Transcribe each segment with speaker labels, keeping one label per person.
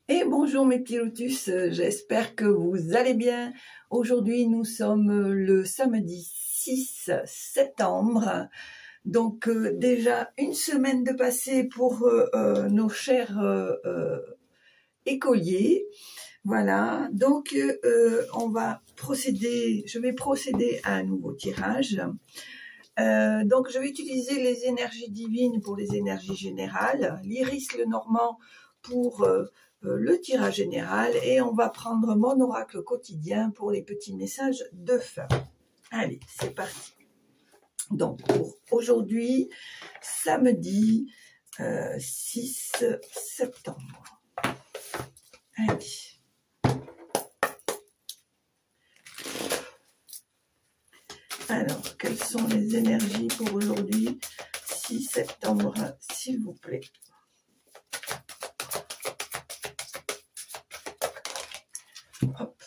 Speaker 1: Et bonjour mes petits lotus, j'espère que vous allez bien. Aujourd'hui nous sommes le samedi 6 septembre, donc déjà une semaine de passé pour nos chers écoliers. Voilà, donc je vais procéder à un nouveau tirage. Donc je vais utiliser les énergies divines pour les énergies générales, l'Iris Lenormand pour le tirage général, et on va prendre mon oracle quotidien pour les petits messages de fin. Allez, c'est parti. Donc pour aujourd'hui, samedi 6 septembre. Allez. Alors, quelles sont les énergies pour aujourd'hui, 6 septembre, s'il vous plaît? Hop.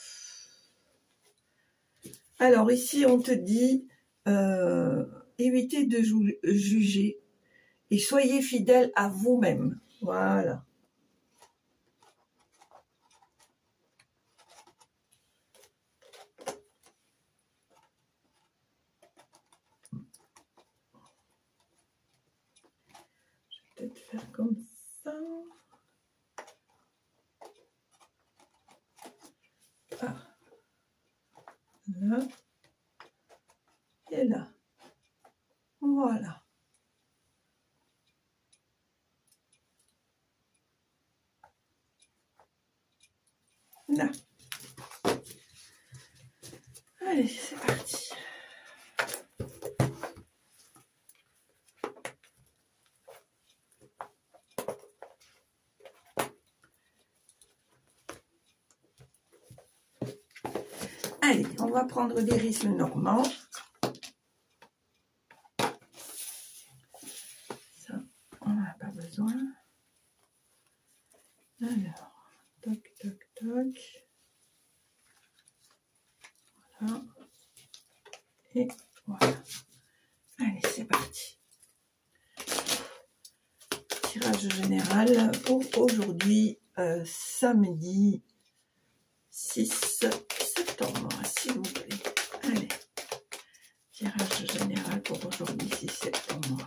Speaker 1: Alors, ici, on te dit, évitez de juger et soyez fidèle à vous-même. Voilà. Je vais peut-être faire comme ça. Ah. Là. Et là. Voilà. Là. Allez, c'est parti. Allez, on va prendre l'Iris Lenormand. Ça, on n'a pas besoin. Alors, toc, toc, toc. Voilà. Et voilà. Allez, c'est parti. Tirage général pour aujourd'hui, samedi 6 septembre, s'il vous plaît. Allez, tirage général pour aujourd'hui, 6 septembre.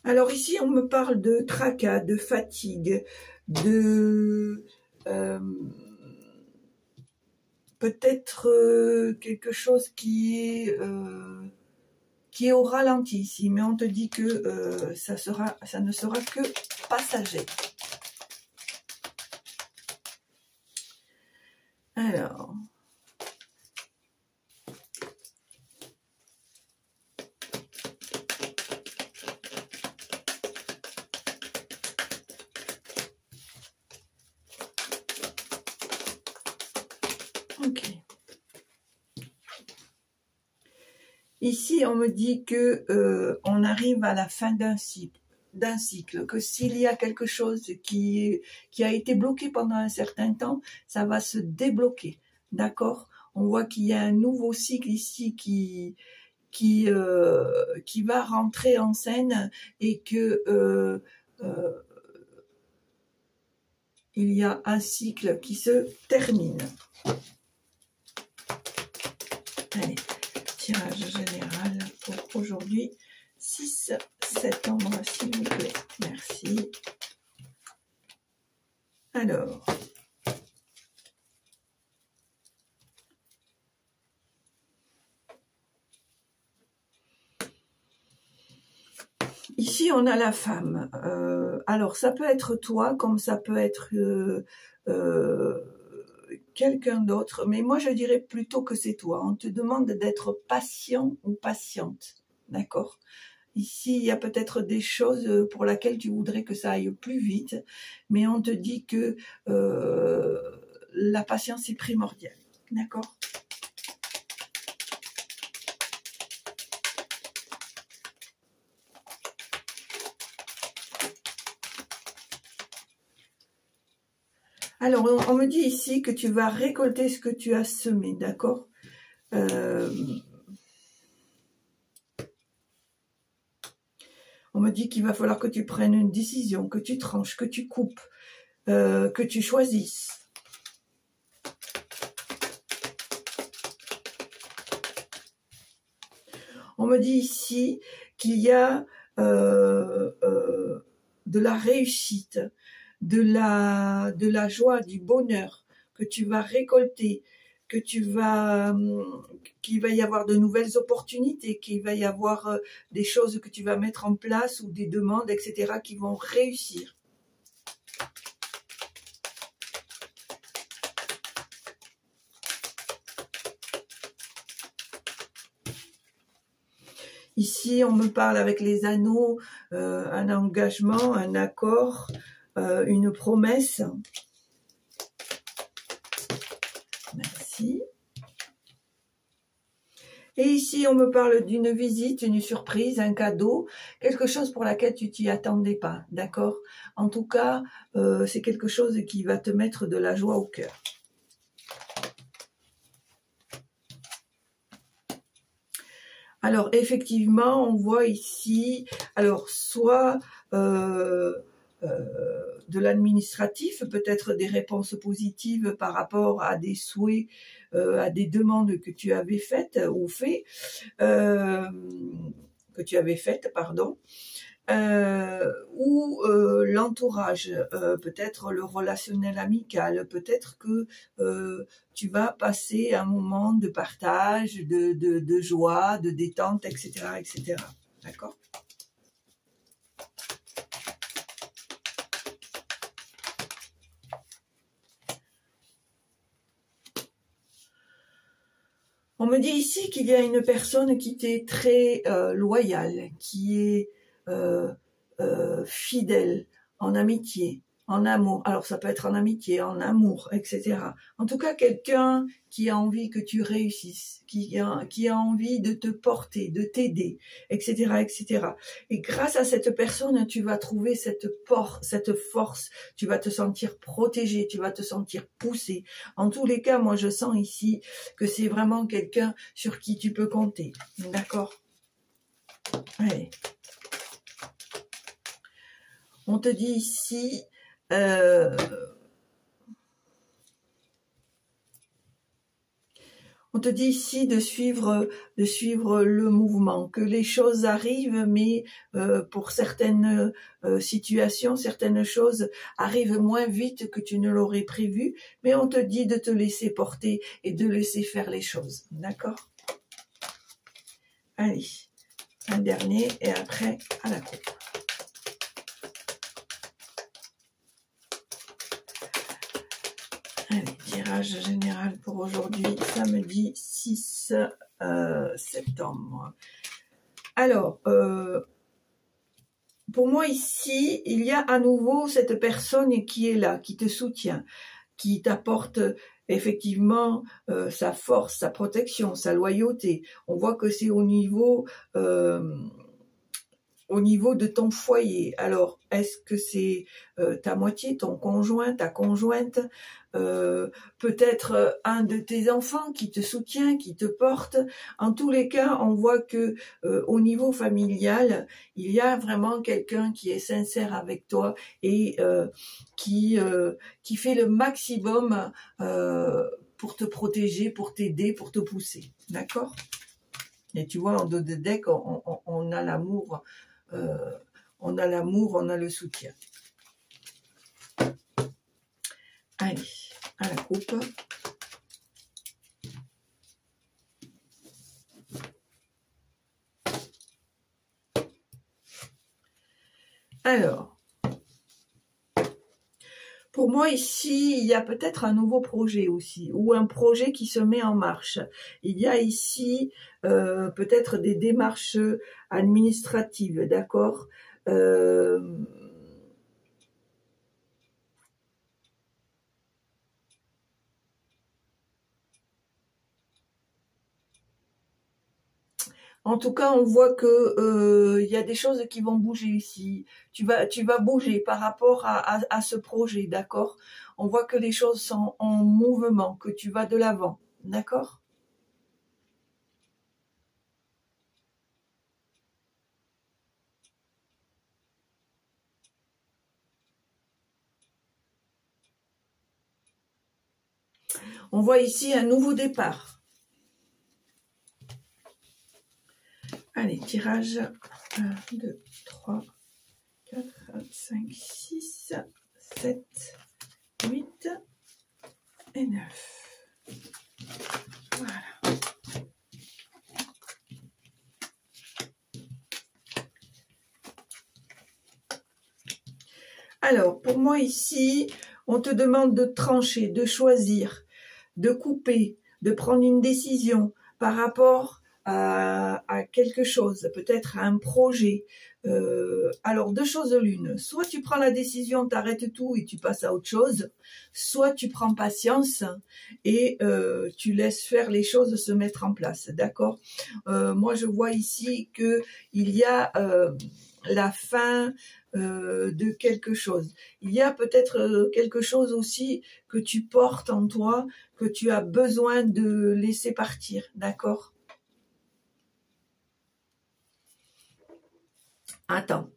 Speaker 1: Alors ici, on me parle de tracas, de fatigue, de peut-être quelque chose qui est au ralenti ici, mais on te dit que ça ne sera que passager. Alors. Ok. Ici, on me dit que on arrive à la fin d'un cycle, que s'il y a quelque chose qui a été bloqué pendant un certain temps, ça va se débloquer, d'accord? On voit qu'il y a un nouveau cycle ici qui va rentrer en scène, et que il y a un cycle qui se termine. Allez, tirage général pour aujourd'hui, 6 septembre, s'il vous plaît. Merci. Alors, ici, on a la femme. Alors, ça peut être toi, comme ça peut être quelqu'un d'autre. Mais moi, je dirais plutôt que c'est toi. On te demande d'être patient ou patiente. D'accord ? Ici, il y a peut-être des choses pour lesquelles tu voudrais que ça aille plus vite. Mais on te dit que la patience est primordiale. D'accord ? Alors, on me dit ici que tu vas récolter ce que tu as semé, d'accord? On me dit qu'il va falloir que tu prennes une décision, que tu tranches, que tu coupes, que tu choisisses. On me dit ici qu'il y a de la réussite, de la joie, du bonheur que tu vas récolter, que qu'il va y avoir de nouvelles opportunités, qu'il va y avoir des choses que tu vas mettre en place ou des demandes, etc., qui vont réussir. Ici, on me parle avec les anneaux, un engagement, un accord, une promesse. Merci. Et ici, on me parle d'une visite, une surprise, un cadeau, quelque chose pour laquelle tu t'y attendais pas, d'accord? En tout cas, c'est quelque chose qui va te mettre de la joie au cœur. Alors, effectivement, on voit ici, alors, soit de l'administratif, peut-être des réponses positives par rapport à des souhaits, à des demandes que tu avais faites ou fait, pardon, ou l'entourage, peut-être le relationnel amical, peut-être que tu vas passer un moment de partage, de joie, de détente, etc., etc. D'accord ? On me dit ici qu'il y a une personne qui t'est très loyale, qui est fidèle en amitié, en amour. Alors ça peut être en amitié, en amour, etc. En tout cas, quelqu'un qui a envie que tu réussisses, qui a envie de te porter, de t'aider, etc., etc. Et grâce à cette personne, tu vas trouver cette force, tu vas te sentir protégé, tu vas te sentir poussé. En tous les cas, moi je sens ici que c'est vraiment quelqu'un sur qui tu peux compter. D'accord ? Allez. On te dit ici, on te dit ici de suivre le mouvement, que les choses arrivent, mais pour certaines situations, certaines choses arrivent moins vite que tu ne l'aurais prévu, mais on te dit de te laisser porter et de laisser faire les choses. D'accord ? Allez, un dernier et après à la coupe. Allez, tirage général pour aujourd'hui, samedi 6 septembre. Alors, pour moi ici, il y a à nouveau cette personne qui est là, qui te soutient, qui t'apporte effectivement sa force, sa protection, sa loyauté. On voit que c'est au niveau de ton foyer. Alors, est-ce que c'est ta moitié, ton conjoint, ta conjointe, peut-être un de tes enfants qui te soutient, qui te porte. En tous les cas, on voit que au niveau familial, il y a vraiment quelqu'un qui est sincère avec toi et qui fait le maximum pour te protéger, pour t'aider, pour te pousser. D'accord ? Et tu vois, en dos de deck, on a l'amour, on a le soutien. Allez, à la coupe. Alors, pour moi ici, il y a peut-être un nouveau projet aussi, ou un projet qui se met en marche. Il y a ici peut-être des démarches administratives, d'accord ? En tout cas, on voit que il y a des choses qui vont bouger ici. Tu vas bouger par rapport à ce projet, d'accord? On voit que les choses sont en mouvement, que tu vas de l'avant, d'accord? On voit ici un nouveau départ. Allez, tirage 1, 2, 3, 4, 5, 6, 7, 8 et 9. Voilà. Alors, pour moi ici, on te demande de trancher, de choisir, de couper, de prendre une décision par rapport à quelque chose, peut-être à un projet. Alors, deux choses l'une. Soit tu prends la décision, t'arrêtes tout et tu passes à autre chose. Soit tu prends patience et tu laisses faire les choses se mettre en place. D'accord? Moi, je vois ici que il y a la fin de quelque chose. Il y a peut-être quelque chose aussi que tu portes en toi, que tu as besoin de laisser partir, d'accord? Attends,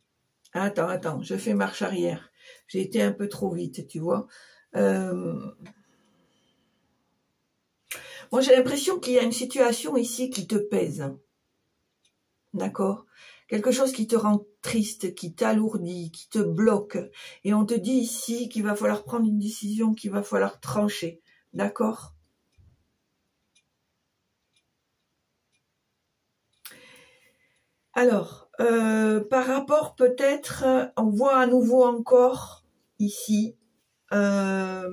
Speaker 1: je fais marche arrière. J'ai été un peu trop vite, tu vois. Moi, j'ai l'impression qu'il y a une situation ici qui te pèse, d'accord? Quelque chose qui te rend triste, qui t'alourdit, qui te bloque. Et on te dit ici qu'il va falloir prendre une décision, qu'il va falloir trancher. D'accord? Alors, par rapport peut-être, on voit à nouveau encore ici, on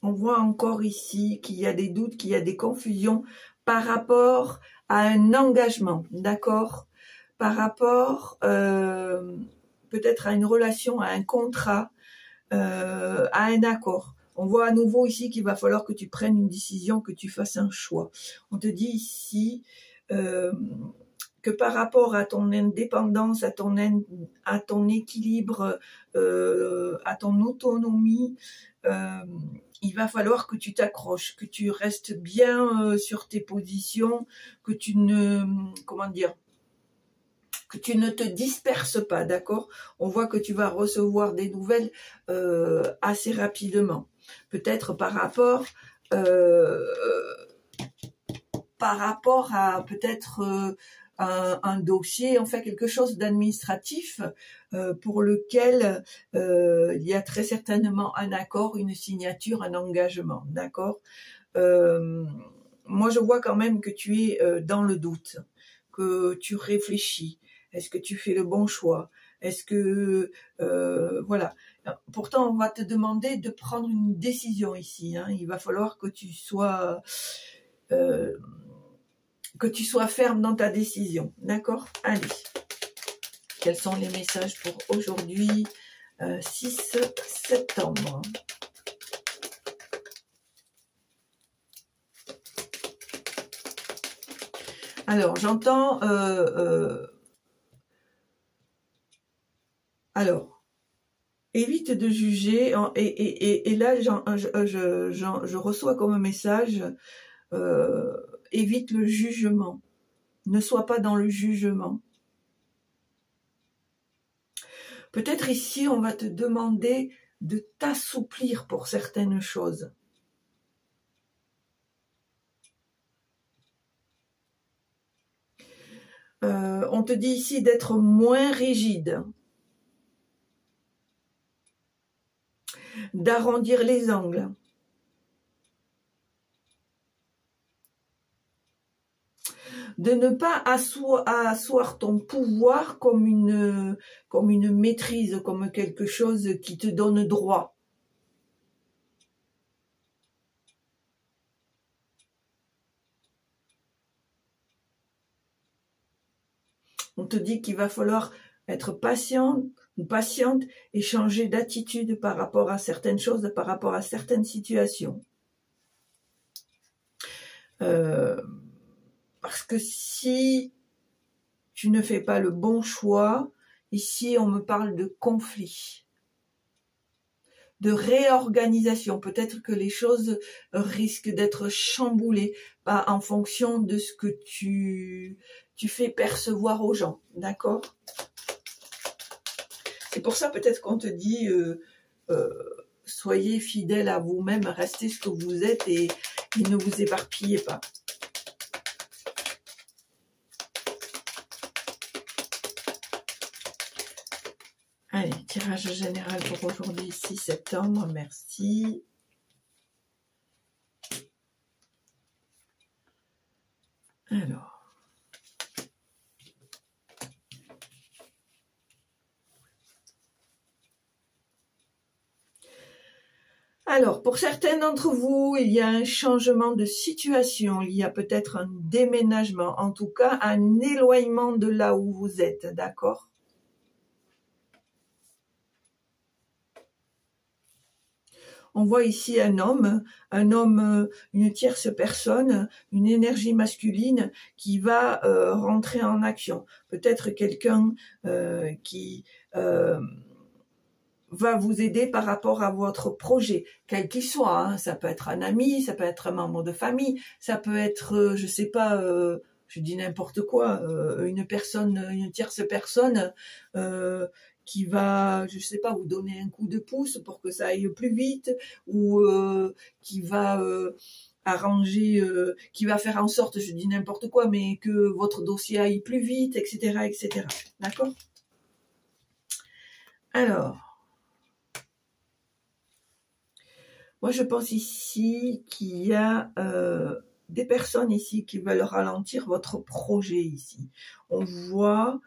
Speaker 1: voit encore ici qu'il y a des doutes, qu'il y a des confusions par rapport à un engagement, d'accord? Par rapport peut-être à une relation, à un contrat, à un accord. On voit à nouveau ici qu'il va falloir que tu prennes une décision, que tu fasses un choix. On te dit ici que par rapport à ton indépendance, à ton équilibre, à ton autonomie, il va falloir que tu t'accroches, que tu restes bien sur tes positions, que tu ne, comment dire, que tu ne te disperses pas, d'accord? On voit que tu vas recevoir des nouvelles assez rapidement. Peut-être par rapport à peut-être un dossier, enfin quelque chose d'administratif pour lequel il y a très certainement un accord, une signature, un engagement, d'accord? Moi, je vois quand même que tu es dans le doute, que tu réfléchis. Est-ce que tu fais le bon choix? Est-ce que voilà. Pourtant, on va te demander de prendre une décision ici. Hein. Il va falloir que tu sois ferme dans ta décision. D'accord? Allez. Quels sont les messages pour aujourd'hui, 6 septembre? Alors, j'entends... alors, évite de juger. Et là, je reçois comme message, évite le jugement. Ne sois pas dans le jugement. Peut-être ici, on va te demander de t'assouplir pour certaines choses. On te dit ici d'être moins rigide, d'arrondir les angles, de ne pas asseoir ton pouvoir comme une maîtrise, comme quelque chose qui te donne droit. On te dit qu'il va falloir être patient ou patiente et changer d'attitude par rapport à certaines choses, par rapport à certaines situations. Parce que si tu ne fais pas le bon choix, ici on me parle de conflit, de réorganisation. Peut-être que les choses risquent d'être chamboulées en fonction de ce que tu fais percevoir aux gens, d'accord? C'est pour ça peut-être qu'on te dit soyez fidèles à vous-même, restez ce que vous êtes et ne vous éparpillez pas. Allez, tirage général pour aujourd'hui, 6 septembre, merci. Alors, pour certains d'entre vous, il y a un changement de situation, il y a peut-être un déménagement, en tout cas un éloignement de là où vous êtes, d'accord ? On voit ici un homme, une tierce personne, une énergie masculine qui va rentrer en action. Peut-être quelqu'un qui va vous aider par rapport à votre projet, quel qu'il soit. Hein. Ça peut être un ami, ça peut être un membre de famille, ça peut être, je sais pas, je dis n'importe quoi, une tierce personne qui va, je sais pas, vous donner un coup de pouce pour que ça aille plus vite, ou qui va arranger, qui va faire en sorte, je dis n'importe quoi, mais que votre dossier aille plus vite, etc., etc. D'accord ? Alors, moi je pense ici qu'il y a des personnes ici qui veulent ralentir votre projet ici. On voit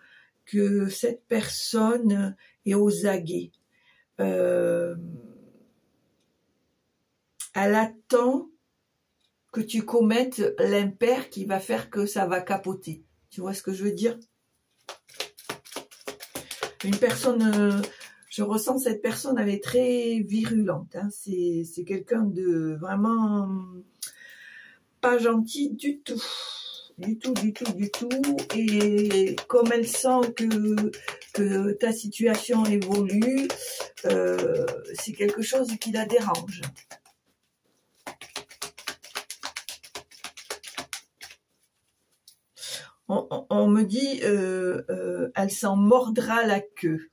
Speaker 1: que cette personne est aux aguets. Elle attend que tu commettes l'impair qui va faire que ça va capoter. Tu vois ce que je veux dire? Une personne, je ressens cette personne, elle est très virulente. Hein. C'est quelqu'un de vraiment pas gentil du tout. Du tout. Et comme elle sent que ta situation évolue, c'est quelque chose qui la dérange. On me dit, elle s'en mordra la queue.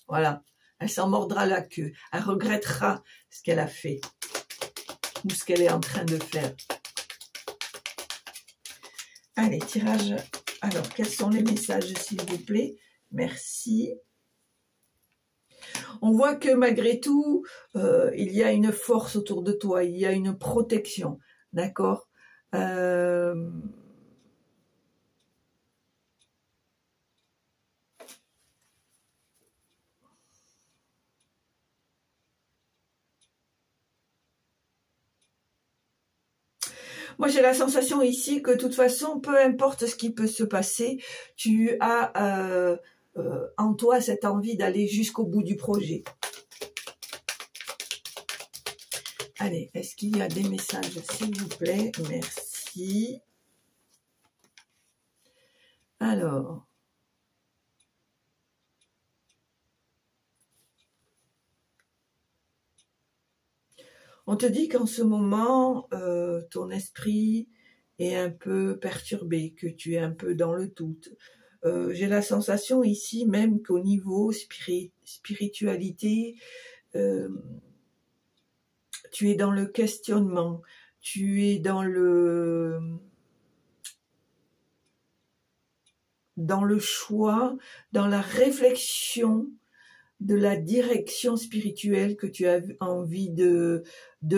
Speaker 1: Voilà, elle s'en mordra la queue. Elle regrettera ce qu'elle a fait ou ce qu'elle est en train de faire. Allez, tirage. Alors, quels sont les messages, s'il vous plaît? Merci. On voit que malgré tout, il y a une force autour de toi, il y a une protection, d'accord? Moi, j'ai la sensation ici que de toute façon, peu importe ce qui peut se passer, tu as en toi cette envie d'aller jusqu'au bout du projet. Allez, est-ce qu'il y a des messages, s'il vous plaît? Merci. Alors. On te dit qu'en ce moment, ton esprit est un peu perturbé, que tu es un peu dans le doute. J'ai la sensation ici même qu'au niveau spiritualité, tu es dans le questionnement, tu es dans le choix, dans la réflexion de la direction spirituelle que tu as envie de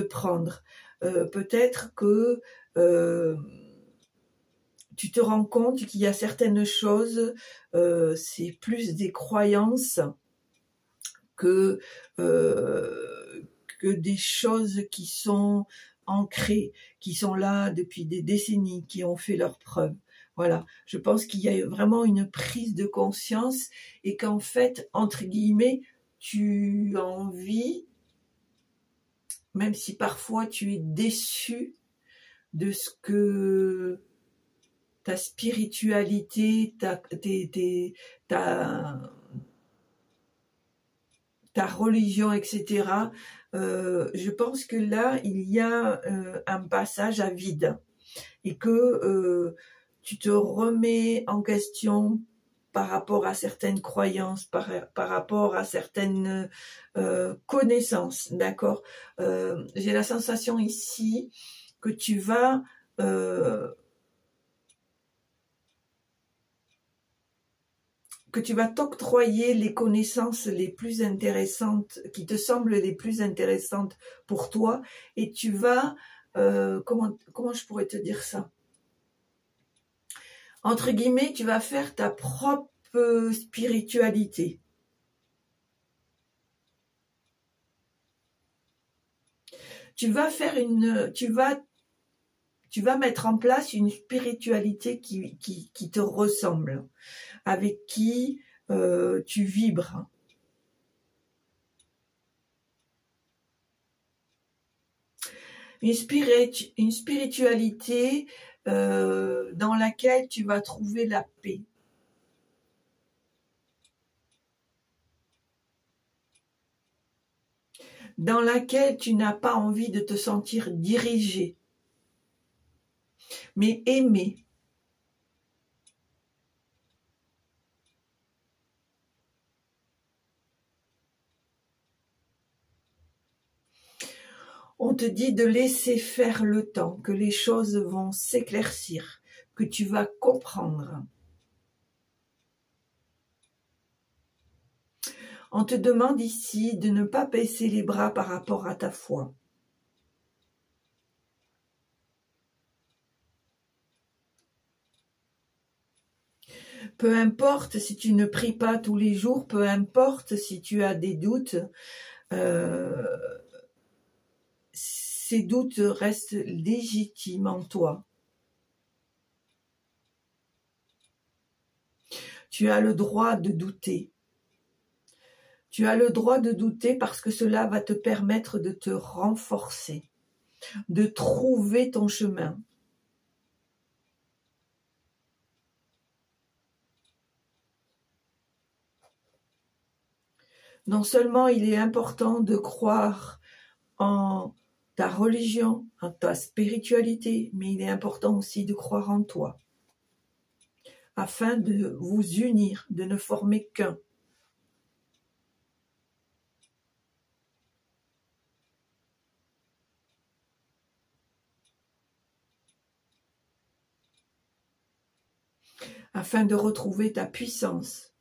Speaker 1: prendre. Peut-être que tu te rends compte qu'il y a certaines choses, c'est plus des croyances que des choses qui sont ancrées, qui sont là depuis des décennies, qui ont fait leurs preuves. Voilà, je pense qu'il y a vraiment une prise de conscience et qu'en fait, entre guillemets, tu as envie, même si parfois tu es déçu, de ce que ta spiritualité, ta religion, etc. Je pense que là, il y a un passage à vide et que tu te remets en question par rapport à certaines croyances, par rapport à certaines connaissances, d'accord. J'ai la sensation ici que tu vas t'octroyer les connaissances les plus intéressantes, qui te semblent les plus intéressantes pour toi, et tu vas, comment je pourrais te dire ça? Entre guillemets, tu vas faire ta propre spiritualité. Tu vas mettre en place une spiritualité qui te ressemble, avec qui tu vibres. Une spiritualité dans laquelle tu vas trouver la paix. Dans laquelle tu n'as pas envie de te sentir dirigé, mais aimé. On te dit de laisser faire le temps, que les choses vont s'éclaircir, que tu vas comprendre. On te demande ici de ne pas baisser les bras par rapport à ta foi. Peu importe si tu ne pries pas tous les jours, peu importe si tu as des doutes, ces doutes restent légitimes en toi. Tu as le droit de douter. Tu as le droit de douter parce que cela va te permettre de te renforcer, de trouver ton chemin. Non seulement il est important de croire en ta religion, en ta spiritualité, mais il est important aussi de croire en toi, afin de vous unir, de ne former qu'un. Afin de retrouver ta puissance.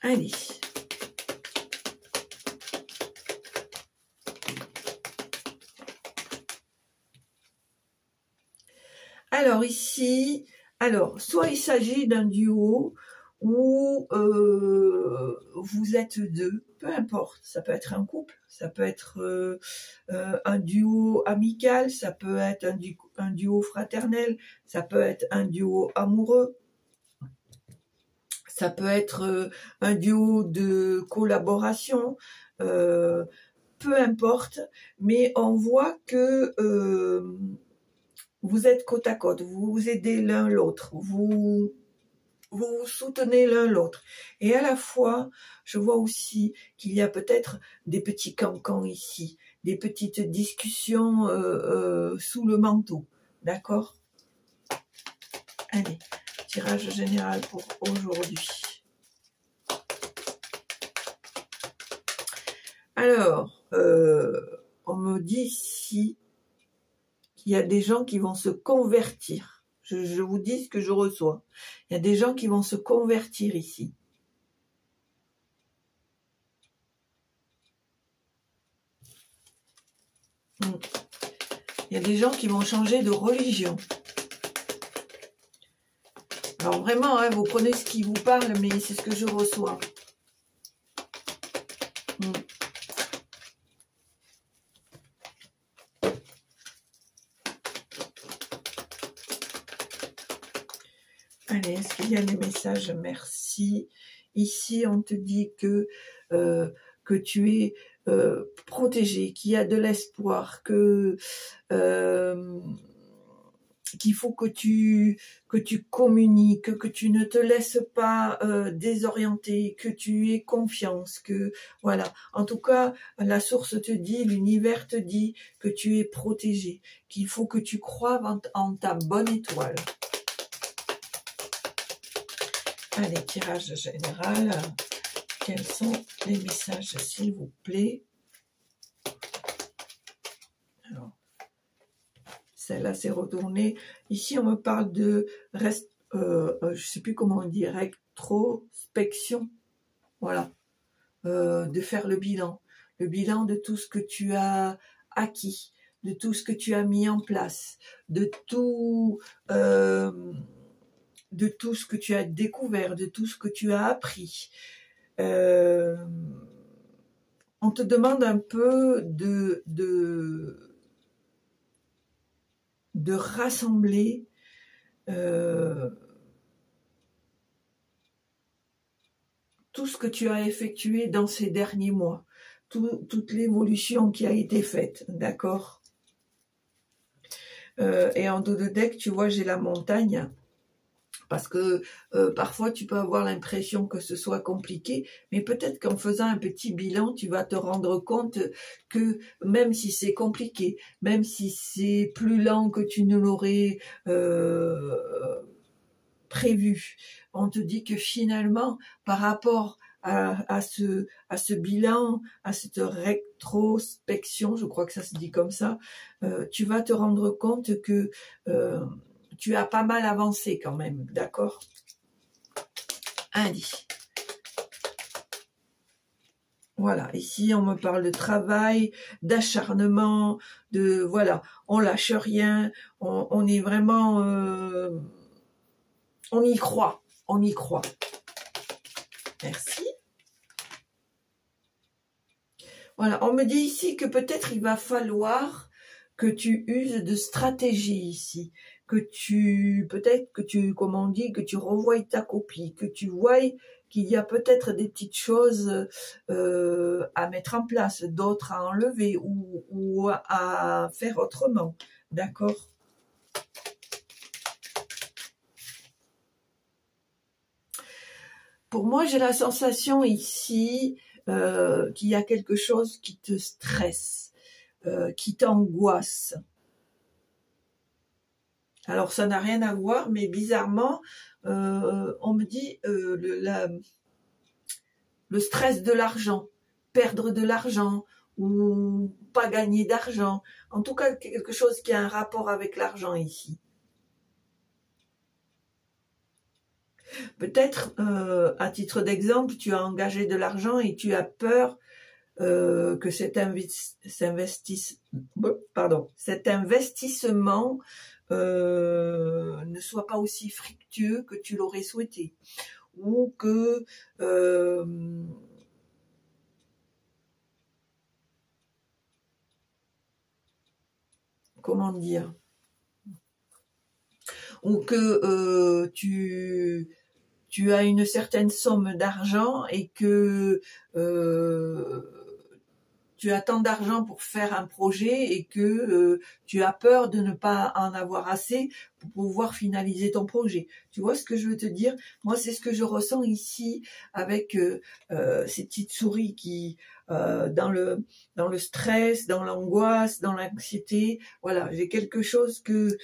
Speaker 1: Allez. Alors ici, soit il s'agit d'un duo où vous êtes deux, peu importe, ça peut être un couple, ça peut être un duo amical, ça peut être un duo fraternel, ça peut être un duo amoureux, ça peut être un duo de collaboration, peu importe, mais on voit que vous êtes côte à côte, vous vous aidez l'un l'autre, vous vous soutenez l'un l'autre. Et à la fois, je vois aussi qu'il y a peut-être des petits cancans ici, des petites discussions sous le manteau. D'accord? Allez, tirage général pour aujourd'hui. Alors, on me dit ici qu'il y a des gens qui vont se convertir. Je vous dis ce que je reçois. Il y a des gens qui vont se convertir ici. Il y a des gens qui vont changer de religion. Alors vraiment, hein, vous prenez ce qui vous parle, mais c'est ce que je reçois. Allez, est-ce qu'il y a des messages? Merci. Ici, on te dit que tu es protégé, qu'il y a de l'espoir, qu'il faut que tu communiques, que tu ne te laisses pas désorienter, que tu aies confiance, que voilà. En tout cas, la source te dit, l'univers te dit que tu es protégé, qu'il faut que tu croies en ta bonne étoile. Allez, tirage général. Quels sont les messages, s'il vous plaît? Alors, celle-là s'est retournée. Ici, on me parle de je sais plus comment on dit, rétrospection. Voilà. De faire le bilan de tout ce que tu as acquis, de tout ce que tu as mis en place, de tout ce que tu as découvert, de tout ce que tu as appris. On te demande un peu de rassembler tout ce que tu as effectué dans ces derniers mois, toute l'évolution qui a été faite, d'accord? Et en dos de deck, tu vois, j'ai la montagne, parce que parfois tu peux avoir l'impression que ce soit compliqué, mais peut-être qu'en faisant un petit bilan, tu vas te rendre compte que même si c'est compliqué, même si c'est plus lent que tu ne l'aurais prévu, on te dit que finalement, par rapport à ce bilan, à cette rétrospection, je crois que ça se dit comme ça, tu vas te rendre compte que tu as pas mal avancé quand même, d'accord? Indice. Voilà, ici on me parle de travail, d'acharnement, de voilà, on lâche rien, on est vraiment, on y croit, on y croit. Merci. Voilà, on me dit ici que peut-être il va falloir que tu uses de stratégie ici, peut-être que tu, comme on dit, que tu revoies ta copie, que tu vois qu'il y a peut-être des petites choses à mettre en place, d'autres à enlever ou à faire autrement, d'accord? Pour moi, j'ai la sensation ici qu'il y a quelque chose qui te stresse, qui t'angoisse. Alors, ça n'a rien à voir, mais bizarrement, on me dit le stress de l'argent, perdre de l'argent ou pas gagner d'argent. En tout cas, quelque chose qui a un rapport avec l'argent ici. Peut-être, à titre d'exemple, tu as engagé de l'argent et tu as peur que cet investissement ne soit pas aussi fructueux que tu l'aurais souhaité, ou que comment dire, ou que tu as une certaine somme d'argent et que tu as tant d'argent pour faire un projet et que tu as peur de ne pas en avoir assez pour pouvoir finaliser ton projet. Tu vois ce que je veux te dire? Moi, c'est ce que je ressens ici avec ces petites souris qui, dans le stress, dans l'angoisse, dans l'anxiété, voilà, j'ai quelque chose que...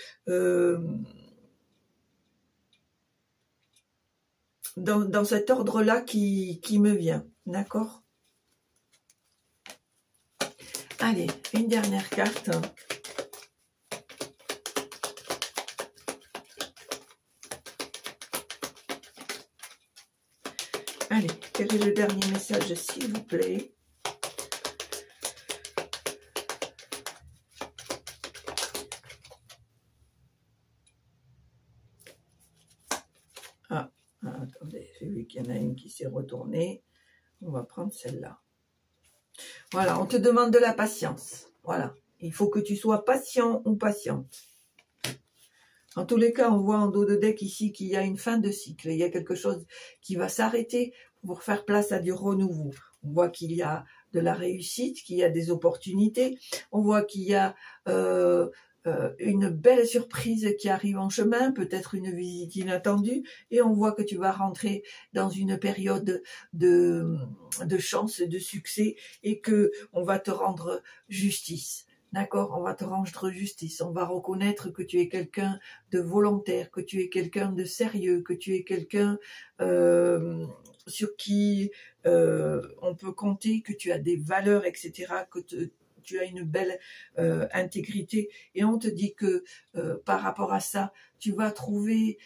Speaker 1: dans cet ordre-là qui me vient, d'accord? Allez, une dernière carte. Allez, quel est le dernier message, s'il vous plaît? Ah, attendez, j'ai vu qu'il y en a une qui s'est retournée. On va prendre celle-là. Voilà, on te demande de la patience. Voilà, il faut que tu sois patient ou patiente. En tous les cas, on voit en dos de deck ici qu'il y a une fin de cycle. Il y a quelque chose qui va s'arrêter pour faire place à du renouveau. On voit qu'il y a de la réussite, qu'il y a des opportunités. On voit qu'il y a une belle surprise qui arrive en chemin, peut-être une visite inattendue, et on voit que tu vas rentrer dans une période de chance, de succès, et que on va te rendre justice. D'accord, on va te rendre justice, on va reconnaître que tu es quelqu'un de volontaire, que tu es quelqu'un de sérieux, que tu es quelqu'un sur qui on peut compter, que tu as des valeurs, etc., que tu as une belle intégrité, et on te dit que par rapport à ça, tu vas trouver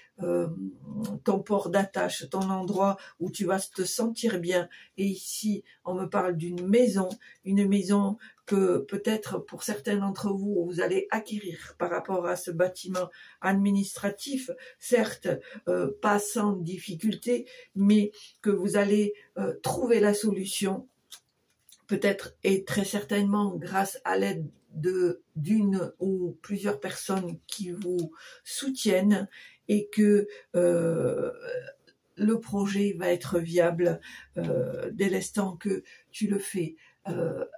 Speaker 1: ton port d'attache, ton endroit où tu vas te sentir bien. Et ici, on me parle d'une maison, une maison que peut-être pour certains d'entre vous, vous allez acquérir par rapport à ce bâtiment administratif, certes pas sans difficulté, mais que vous allez trouver la solution, peut-être et très certainement grâce à l'aide d'une ou plusieurs personnes qui vous soutiennent, et que le projet va être viable dès l'instant que tu le fais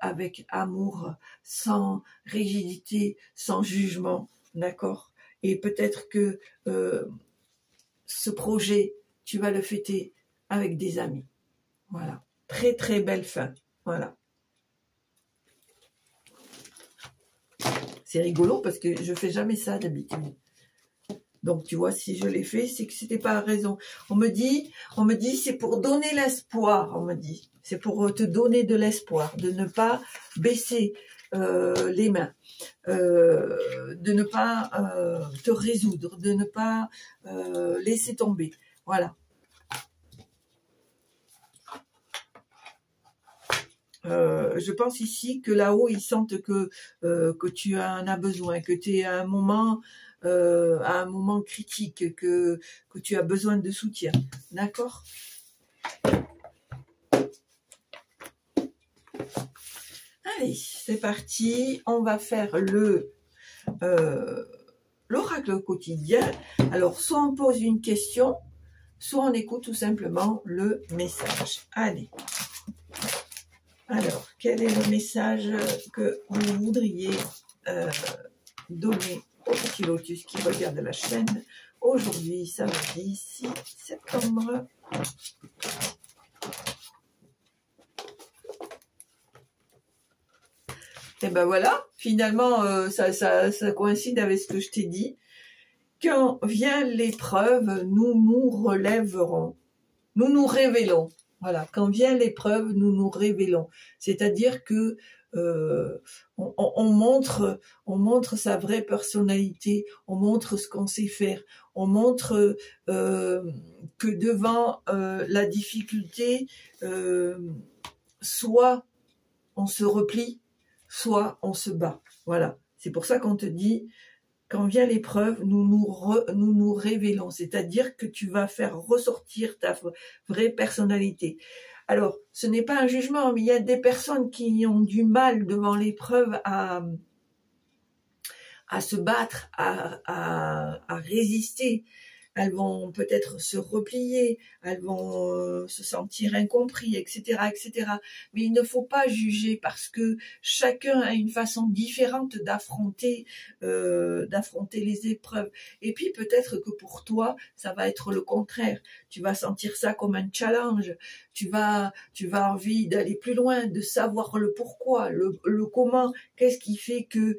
Speaker 1: avec amour, sans rigidité, sans jugement, d'accord? Et peut-être que ce projet, tu vas le fêter avec des amis. Voilà, très très belle fin, voilà. C'est rigolo parce que je fais jamais ça d'habitude. Donc tu vois, si je l'ai fait, c'est que c'était pas raison. On me dit, c'est pour donner l'espoir. On me dit, c'est pour te donner de l'espoir, de ne pas baisser les mains, de ne pas te résoudre, de ne pas laisser tomber. Voilà. Je pense ici que là-haut, ils sentent que tu en as besoin, que tu es à un moment critique, que tu as besoin de soutien. D'accord? Allez, c'est parti. On va faire l'oracle quotidien. Alors, soit on pose une question, soit on écoute tout simplement le message. Allez. Alors, quel est le message que vous voudriez donner au petit lotus qui regarde la chaîne aujourd'hui, samedi 6 septembre? Et ben voilà, finalement, ça coïncide avec ce que je t'ai dit. Quand vient l'épreuve, nous nous relèverons, nous nous révélons. Voilà, quand vient l'épreuve, nous nous révélons. C'est-à-dire que on montre sa vraie personnalité, on montre ce qu'on sait faire, on montre que devant la difficulté, soit on se replie, soit on se bat. Voilà, c'est pour ça qu'on te dit, quand vient l'épreuve, nous nous révélons, c'est-à-dire que tu vas faire ressortir ta vraie personnalité. Alors, ce n'est pas un jugement, mais il y a des personnes qui ont du mal devant l'épreuve à se battre, à résister. Elles vont peut-être se replier, elles vont se sentir incompris, etc., etc. Mais il ne faut pas juger parce que chacun a une façon différente d'affronter les épreuves. Et puis peut-être que pour toi, ça va être le contraire. Tu vas sentir ça comme un challenge. Tu vas envie d'aller plus loin, de savoir le pourquoi, le comment. Qu'est-ce qui fait que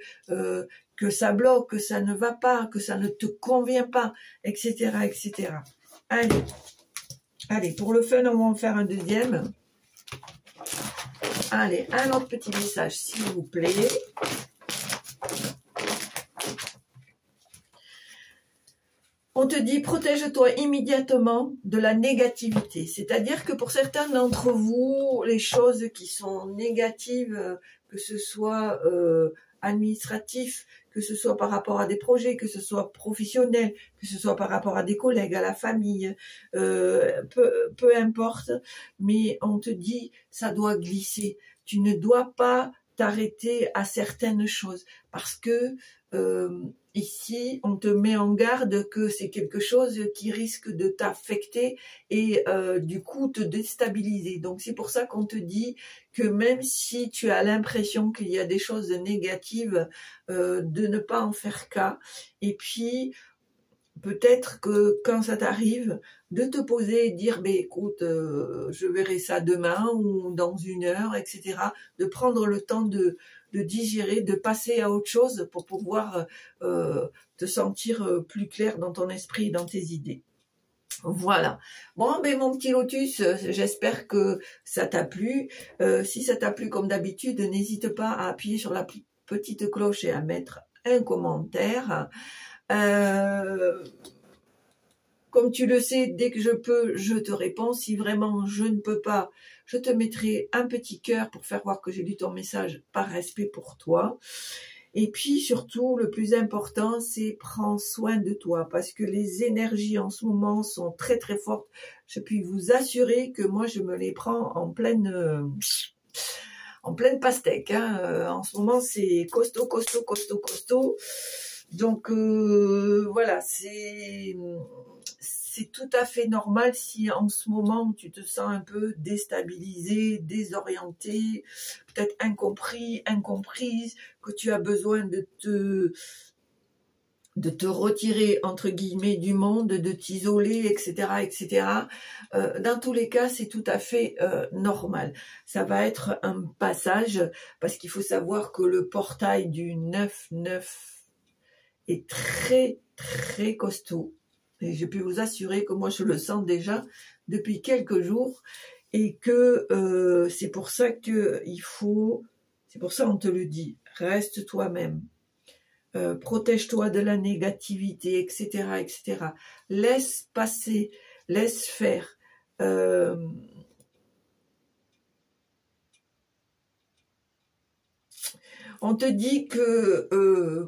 Speaker 1: ça bloque, que ça ne va pas, que ça ne te convient pas, etc., etc. Allez, pour le fun, on va en faire un deuxième. Allez, un autre petit message, s'il vous plaît. On te dit, protège-toi immédiatement de la négativité. C'est-à-dire que pour certains d'entre vous, les choses qui sont négatives, que ce soit administratif, que ce soit par rapport à des projets, que ce soit professionnel, que ce soit par rapport à des collègues, à la famille, peu importe, mais on te dit, ça doit glisser. Tu ne dois pas t'arrêter à certaines choses parce que ici, on te met en garde que c'est quelque chose qui risque de t'affecter et du coup te déstabiliser. Donc c'est pour ça qu'on te dit que même si tu as l'impression qu'il y a des choses négatives, de ne pas en faire cas. Et puis peut-être que quand ça t'arrive, de te poser et dire, ben écoute, je verrai ça demain ou dans 1 heure, etc. De prendre le temps de digérer, de passer à autre chose pour pouvoir te sentir plus clair dans ton esprit et dans tes idées. Voilà. Bon, ben mon petit lotus, j'espère que ça t'a plu. Si ça t'a plu comme d'habitude, n'hésite pas à appuyer sur la petite cloche et à mettre un commentaire. Comme tu le sais, dès que je peux, je te réponds. Si vraiment je ne peux pas, je te mettrai un petit cœur pour faire voir que j'ai lu ton message par respect pour toi. Et puis surtout, le plus important, c'est prends soin de toi parce que les énergies en ce moment sont très très fortes. Je puis vous assurer que moi, je me les prends en pleine pastèque. Hein. En ce moment, c'est costaud, costaud, costaud, costaud. Donc voilà, c'est tout à fait normal si en ce moment tu te sens un peu déstabilisé, désorienté, peut-être incompris, incomprise, que tu as besoin de te retirer entre guillemets du monde, de t'isoler, etc., etc. Dans tous les cas, c'est tout à fait normal. Ça va être un passage parce qu'il faut savoir que le portail du 9-9 est très très costaud et je peux vous assurer que moi je le sens déjà depuis quelques jours et que c'est pour ça c'est pour ça on te le dit, reste toi-même, protège-toi de la négativité, etc., etc. Laisse passer, laisse faire. On te dit que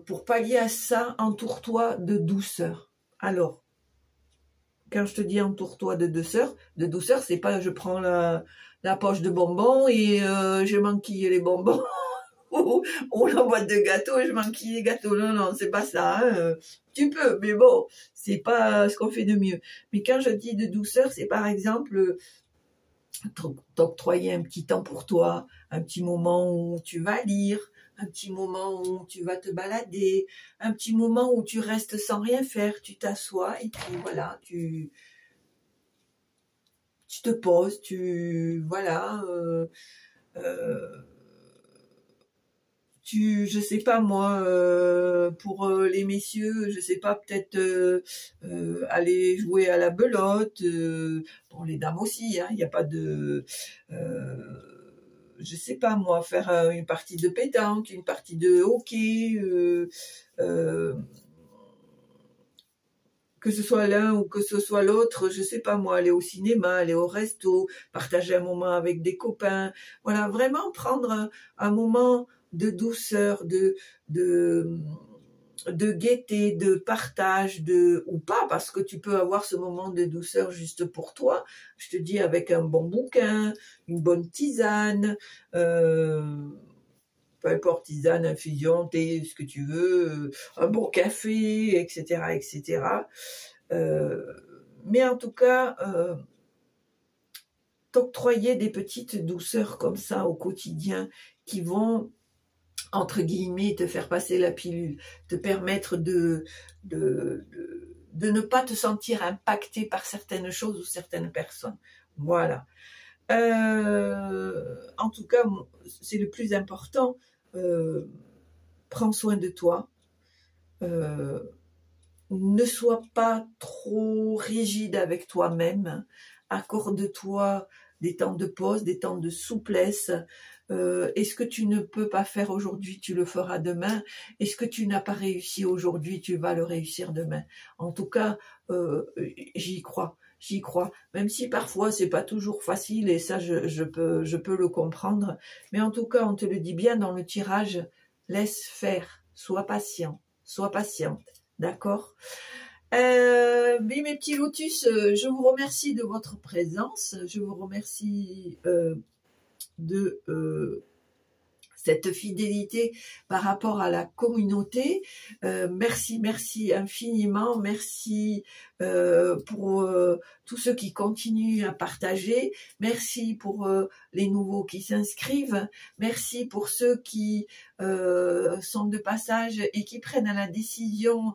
Speaker 1: pour pallier à ça, entoure-toi de douceur. Alors, quand je te dis entoure-toi de douceur, c'est pas je prends la poche de bonbons et je m'enquille les bonbons ou la boîte de gâteaux et je m'enquille les gâteaux. Non, non, c'est pas ça. Hein. Tu peux, mais bon, c'est pas ce qu'on fait de mieux. Mais quand je dis de douceur, c'est par exemple t'octroyer un petit temps pour toi, un petit moment où tu vas lire, un petit moment où tu vas te balader, un petit moment où tu restes sans rien faire, tu t'assois et puis voilà, tu te poses, voilà, je sais pas moi, pour les messieurs, je sais pas, peut-être aller jouer à la belote, pour les dames aussi, hein, il n'y a pas de... je sais pas moi, faire une partie de pétanque, une partie de hockey, que ce soit l'un ou que ce soit l'autre, je sais pas moi, aller au cinéma, aller au resto, partager un moment avec des copains, voilà, vraiment prendre un moment de douceur, de gaieté, de partage, ou pas, parce que tu peux avoir ce moment de douceur juste pour toi, je te dis avec un bon bouquin, une bonne tisane, peu importe, tisane, infusion, thé, ce que tu veux, un bon café, etc., etc. Mais en tout cas, t'octroyer des petites douceurs comme ça au quotidien qui vont, entre guillemets, te faire passer la pilule, te permettre de ne pas te sentir impacté par certaines choses ou certaines personnes. Voilà. En tout cas, c'est le plus important. Prends soin de toi. Ne sois pas trop rigide avec toi-même. Accorde-toi des temps de pause, des temps de souplesse. Et ce que tu ne peux pas faire aujourd'hui, tu le feras demain. Et ce que tu n'as pas réussi aujourd'hui, tu vas le réussir demain. En tout cas, j'y crois. J'y crois. Même si parfois c'est pas toujours facile et ça je peux le comprendre. Mais en tout cas, on te le dit bien dans le tirage, laisse faire, sois patient, sois patiente. D'accord. Oui, mes petits lotus, je vous remercie de votre présence. Je vous remercie de cette fidélité par rapport à la communauté. Merci, merci infiniment. Merci pour tous ceux qui continuent à partager. Merci pour les nouveaux qui s'inscrivent. Merci pour ceux qui sont de passage et qui prennent la décision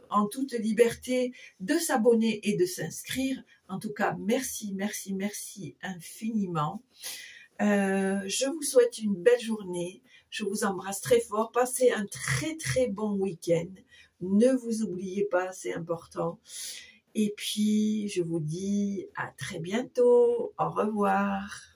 Speaker 1: en toute liberté de s'abonner et de s'inscrire. En tout cas, merci, merci, merci infiniment. Je vous souhaite une belle journée. Je vous embrasse très fort. Passez un très, très bon week-end. Ne vous oubliez pas, c'est important. Et puis, je vous dis à très bientôt. Au revoir.